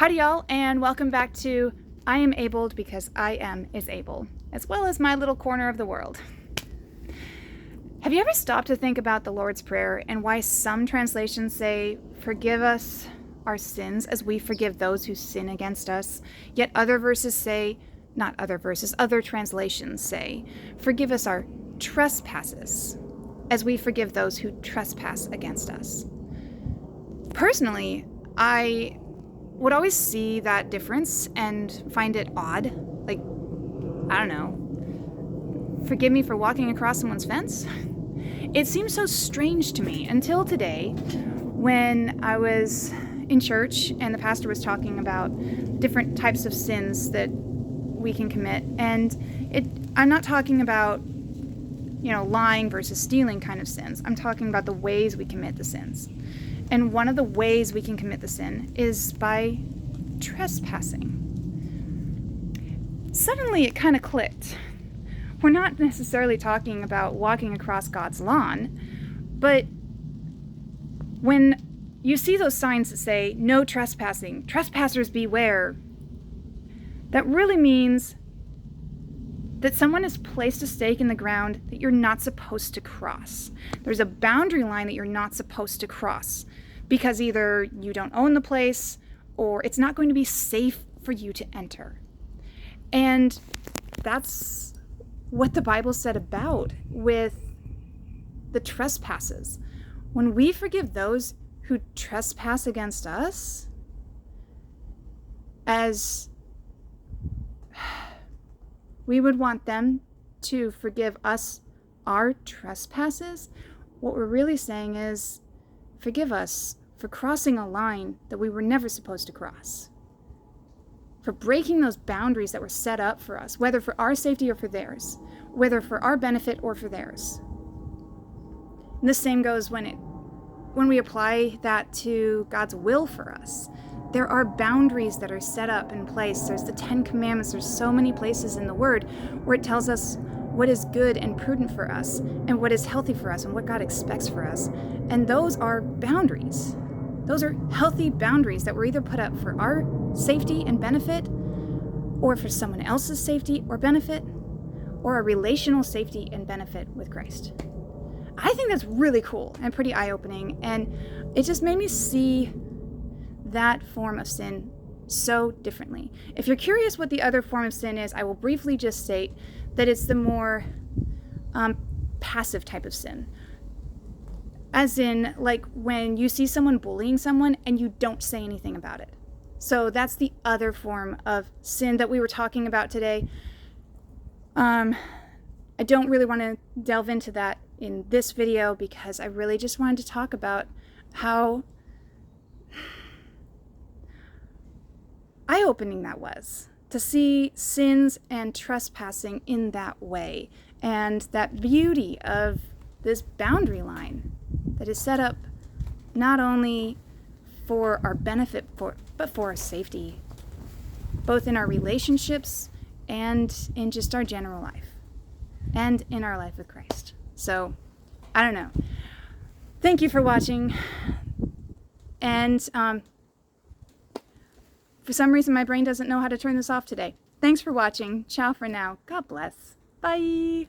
Howdy y'all, and welcome back to I Am Abled Because I Am is Able, as well as my little corner of the world. Have you ever stopped to think about the Lord's Prayer and why some translations say, "Forgive us our sins as we forgive those who sin against us," yet other translations say, "Forgive us our trespasses as we forgive those who trespass against us." Personally, I would always see that difference and find it odd. Like, I don't know, forgive me for walking across someone's fence? It seems so strange to me until today when I was in church and the pastor was talking about different types of sins that we can commit. And I'm not talking about, lying versus stealing kind of sins. I'm talking about the ways we commit the sins. And one of the ways we can commit the sin is by trespassing. Suddenly it kind of clicked. We're not necessarily talking about walking across God's lawn, but when you see those signs that say, "No trespassing, trespassers beware," that really means that someone has placed a stake in the ground that you're not supposed to cross. There's a boundary line that you're not supposed to cross because either you don't own the place or it's not going to be safe for you to enter. And that's what the Bible said about with the trespasses. When we forgive those who trespass against us, as we would want them to forgive us our trespasses, what we're really saying is, forgive us for crossing a line that we were never supposed to cross, for breaking those boundaries that were set up for us, whether for our safety or for theirs, whether for our benefit or for theirs. And the same goes when we apply that to God's will for us. There are boundaries that are set up in place. There's the 10 Commandments. There's so many places in the Word where it tells us what is good and prudent for us and what is healthy for us and what God expects for us. And those are boundaries. Those are healthy boundaries that were either put up for our safety and benefit or for someone else's safety or benefit or a relational safety and benefit with Christ. I think that's really cool and pretty eye-opening, and it just made me see that form of sin so differently. If you're curious what the other form of sin is, I will briefly just state that it's the more passive type of sin. As in, like when you see someone bullying someone and you don't say anything about it. So that's the other form of sin that we were talking about today. I don't really want to delve into that in this video because I really just wanted to talk about how eye-opening that was, to see sins and trespassing in that way, and that beauty of this boundary line that is set up not only for our benefit, but for our safety, both in our relationships and in just our general life, and in our life with Christ. So, I don't know. Thank you for watching, and for some reason, my brain doesn't know how to turn this off today. Thanks for watching. Ciao for now. God bless. Bye.